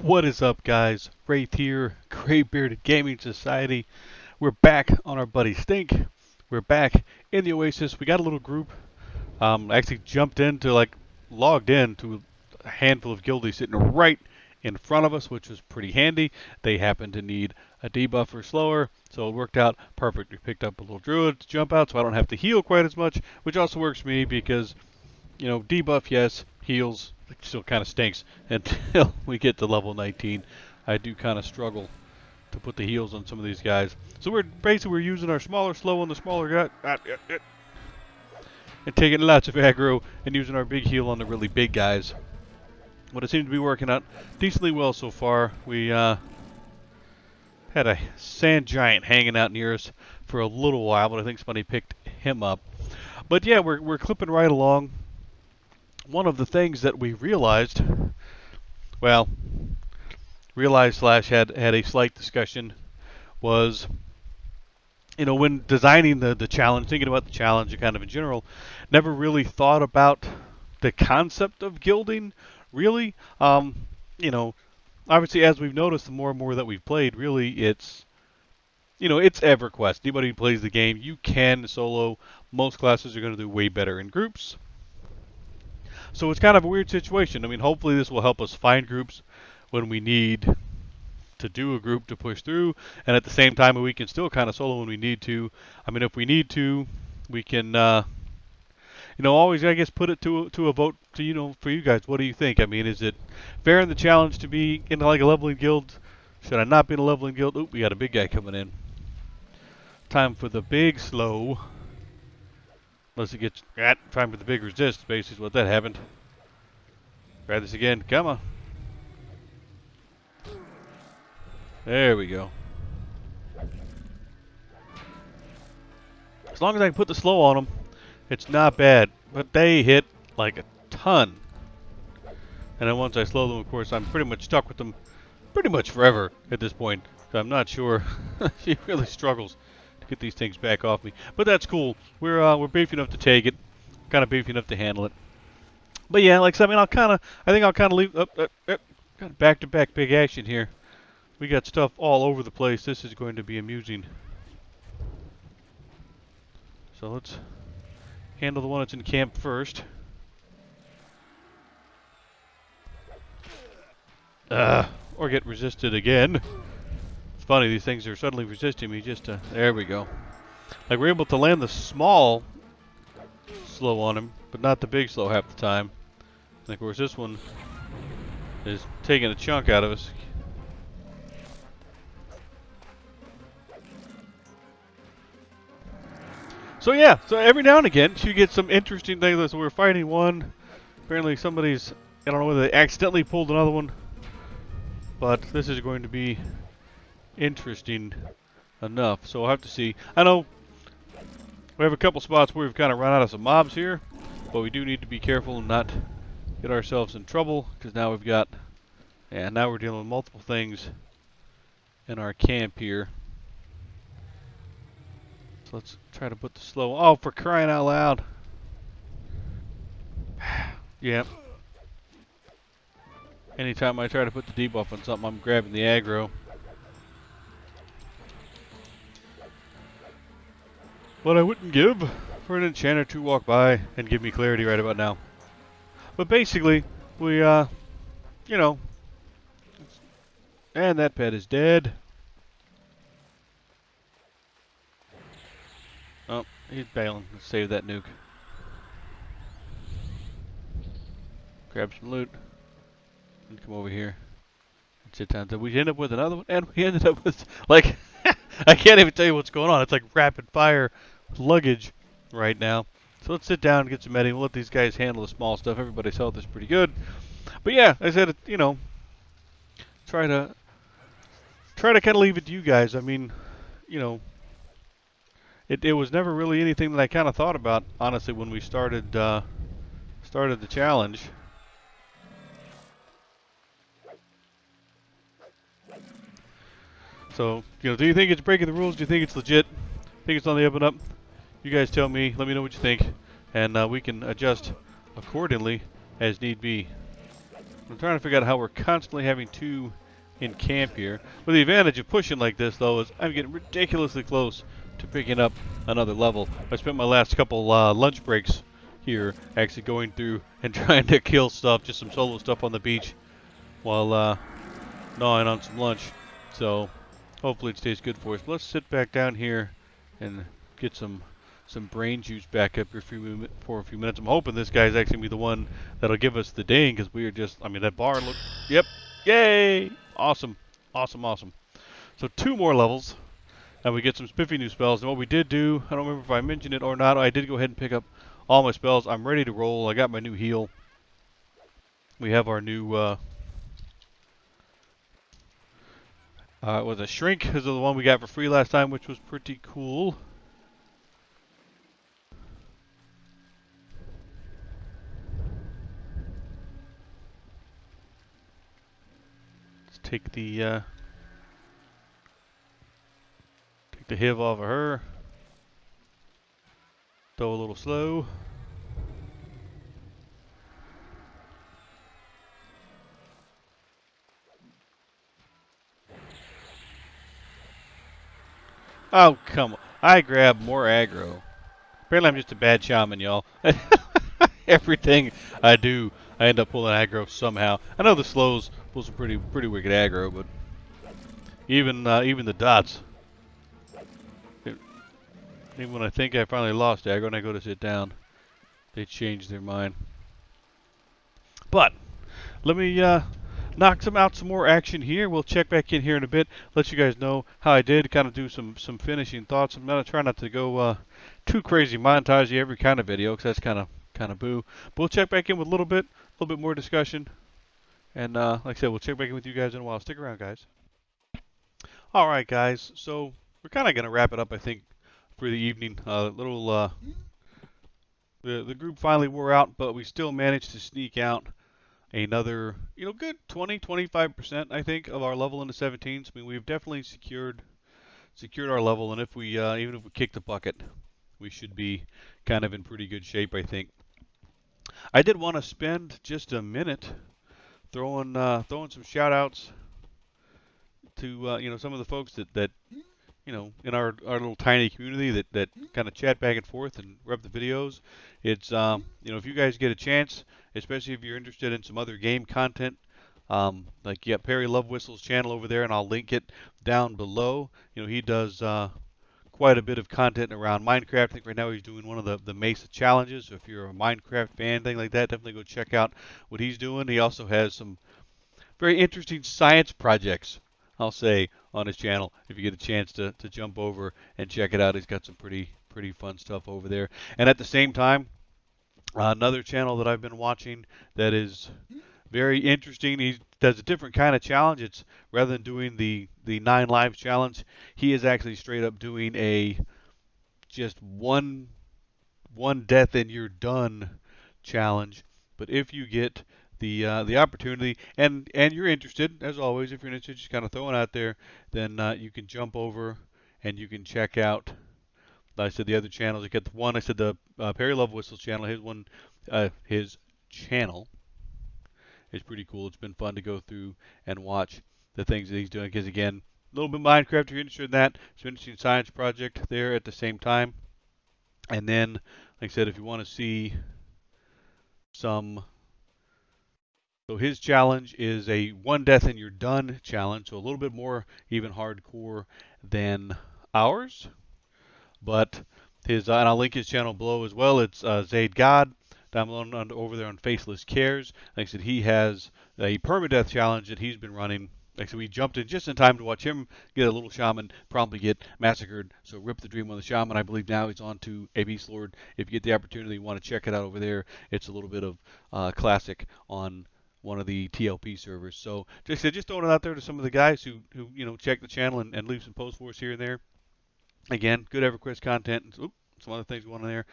What is up, guys? Wraith here, Gray Bearded Gaming Society. We're back on our buddy Stink. We're back in the Oasis. We got a little group. Actually jumped into, logged in to a handful of guildies sitting right in front of us, which was pretty handy. They happened to need a debuff or slower, so it worked out perfect. We picked up a little druid to jump out, so I don't have to heal quite as much, which also works for me because, debuff, yes, heals, it still kind of stinks until we get to level 19. I do kind of struggle to put the heals on some of these guys. So we're using our smaller slow on the smaller guy, and taking lots of aggro and using our big heal on the really big guys. But it seems to be working out decently well so far. We had a sand giant hanging out near us for a little while, but I think somebody picked him up. But yeah, we're clipping right along. One of the things that we realized, well, had a slight discussion was, when designing the challenge, thinking about the challenge and kind of in general, never really thought about the concept of guilding, really. Obviously, as we've noticed, the more and more that we've played, really, it's EverQuest. Anybody who plays the game, you can solo. Most classes are going to do way better in groups. So it's kind of a weird situation. I mean, hopefully this will help us find groups when we need to do a group to push through, and at the same time we can still kind of solo when we need to. I mean, if we need to, we can, always, I guess, put it to a vote to, for you guys. What do you think? I mean, is it fair in the challenge to be in like a leveling guild? Should I not be in a leveling guild? Oop, we got a big guy coming in. Time for the big slow. Unless it gets time for the big resist, basically is what that happened. Try this again. Come on. There we go. As long as I can put the slow on them, it's not bad. But they hit like a ton. And then once I slow them, of course, I'm pretty much stuck with them pretty much forever at this point. So I'm not sure. She really struggles to get these things back off me. But that's cool. We're beefy enough to take it. Kind of beefy enough to handle it. But yeah, like I said, I think I'll kind of leave kind of back-to-back big action here. We got stuff all over the place. This is going to be amusing. So let's handle the one that's in camp first. Or get resisted again. It's funny, these things are suddenly resisting me just to... There we go. Like, we're able to land the small slow on him, but not the big slow half the time. And of course, this one is taking a chunk out of us. So yeah, so every now and again you get some interesting things. So we're fighting one. Apparently somebody's, I don't know whether they accidentally pulled another one. But this is going to be interesting enough. So we'll have to see. I know we have a couple spots where we've kind of run out of some mobs here. But we do need to be careful and not get ourselves in trouble. Because now we've got, now we're dealing with multiple things in our camp here. So let's try to put the slow. Oh, for crying out loud. Yep. Anytime I try to put the debuff on something, I'm grabbing the aggro. What I wouldn't give for an enchanter to walk by and give me clarity right about now. But basically, we, and that pet is dead. Oh, he's bailing. Let's save that nuke. Grab some loot. And come over here. And sit down. So we end up with another one, and we ended up with, like, I can't even tell you what's going on. It's like rapid fire luggage right now. So let's sit down and get some medding. We'll let these guys handle the small stuff. Everybody's health is pretty good. But yeah, I said, try to kind of leave it to you guys. I mean, it was never really anything that I kind of thought about, honestly, when we started the challenge. So, do you think it's breaking the rules? Do you think it's legit? Think it's on the up and up? You guys tell me. Let me know what you think. And we can adjust accordingly as need be. I'm trying to figure out how we're constantly having two in camp here. But the advantage of pushing like this, though, is I'm getting ridiculously close to picking up another level. I spent my last couple lunch breaks here actually going through and trying to kill stuff, just some solo stuff on the beach while gnawing on some lunch. So hopefully it stays good for us. But let's sit back down here and get some brain juice back up here for a few minutes. I'm hoping this guy's actually going to be the one that'll give us the ding, because we are just, I mean, that bar looked, yep, yay, awesome, awesome, awesome. So 2 more levels, and we get some spiffy new spells. And what we did do, I don't remember if I mentioned it or not, I did go ahead and pick up all my spells. I'm ready to roll. I got my new heal. We have our new, was a shrink, because of the one we got for free last time, which was pretty cool. Take the HIV off of her. Throw a little slow. Oh, come on. I grab more aggro. Apparently I'm just a bad shaman, y'all. Everything I do, I end up pulling aggro somehow. I know the slows pull some pretty wicked aggro, but even the dots, even when I think I finally lost aggro and I go to sit down, they change their mind. But let me knock out some more action here. We'll check back in here in a bit, let you guys know how I did, kind of do some finishing thoughts. I'm gonna try not to go too crazy montage every kind of video, because that's kind of boo. But we'll check back in with a little bit more discussion, and like I said, we'll check back in with you guys in a while. Stick around, guys. All right, guys. So we're kind of gonna wrap it up, I think, for the evening. The group finally wore out, but we still managed to sneak out another, good 20-25%, I think, of our level into 17s. I mean, we've definitely secured our level, and if we even if we kick the bucket, we should be kind of in pretty good shape, I think. I did want to spend just a minute throwing some shout outs to some of the folks that in our little tiny community that kind of chat back and forth and rep the videos. It's if you guys get a chance, especially if you're interested in some other game content, like you got Perry Love Whistle's channel over there, and I'll link it down below. He does quite a bit of content around Minecraft. I think right now he's doing one of the Mesa challenges. So if you're a Minecraft fan, thing like that, definitely go check out what he's doing. He also has some very interesting science projects, I'll say, on his channel. If you get a chance to jump over and check it out, he's got some pretty fun stuff over there. And at the same time, another channel that I've been watching that is very interesting. He does a different kind of challenge. It's rather than doing the 9 Lives challenge, he is actually straight up doing a just one death and you're done challenge. But if you get the opportunity and you're interested, as always, if you're interested, just kind of throwing out there, then you can jump over and you can check out. I said the other channels. I get the one. I said the Perry Love Whistles channel. His channel is pretty cool. It's been fun to go through and watch the things that he's doing. Because again, a little bit of Minecraft. If you're interested in that, it's an interesting science project there at the same time. And then, like I said, if you want to see some. So his challenge is a one death and you're done challenge. So a little bit more even hardcore than ours. But his, and I'll link his channel below as well. It's Zaid God down below over there on Faceless Cares. Like I said, he has a permadeath challenge that he's been running. Like I said, we jumped in just in time to watch him get a little shaman probably get massacred. So rip the dream on the shaman. I believe now he's on to a Beast Lord. If you get the opportunity, you want to check it out over there. It's a little bit of classic on one of the TLP servers. So just throwing it out there to some of the guys who check the channel and leave some posts for us here and there. Again, good EverQuest content and some other things going on there.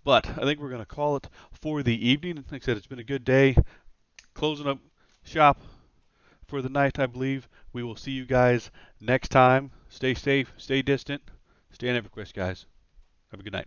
But I think we're going to call it for the evening. Like I said, it's been a good day. Closing up shop for the night, I believe. We will see you guys next time. Stay safe, stay distant, stay on EverQuest, guys. Have a good night.